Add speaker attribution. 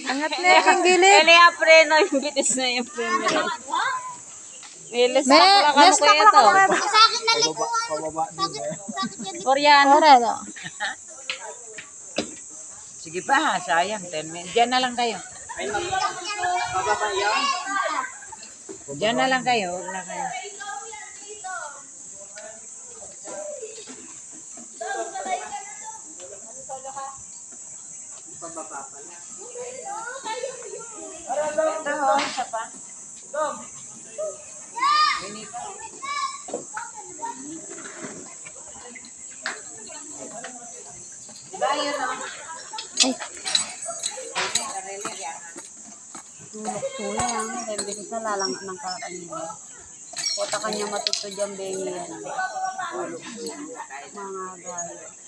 Speaker 1: Angat na yung gilid.
Speaker 2: Kaya yung preno, yung bitis na yung preno. Nilis na pala
Speaker 1: Next
Speaker 2: ko
Speaker 1: na
Speaker 2: ito.
Speaker 3: Sa akin na likuan. Sakit yan.
Speaker 2: Koreano.
Speaker 1: Para.
Speaker 2: Sige pa ha, sayang. 10 minutes. Diyan na lang kayo. Diyan na lang kayo. Huwag na kayo. Ito ho, isa pa. Diba yun o?
Speaker 1: Ay,
Speaker 2: Tulak-tulang. Hindi ko sa lalang ng karaniwan. Puta kanya matuto dyan, bengi yan. Mga gaya.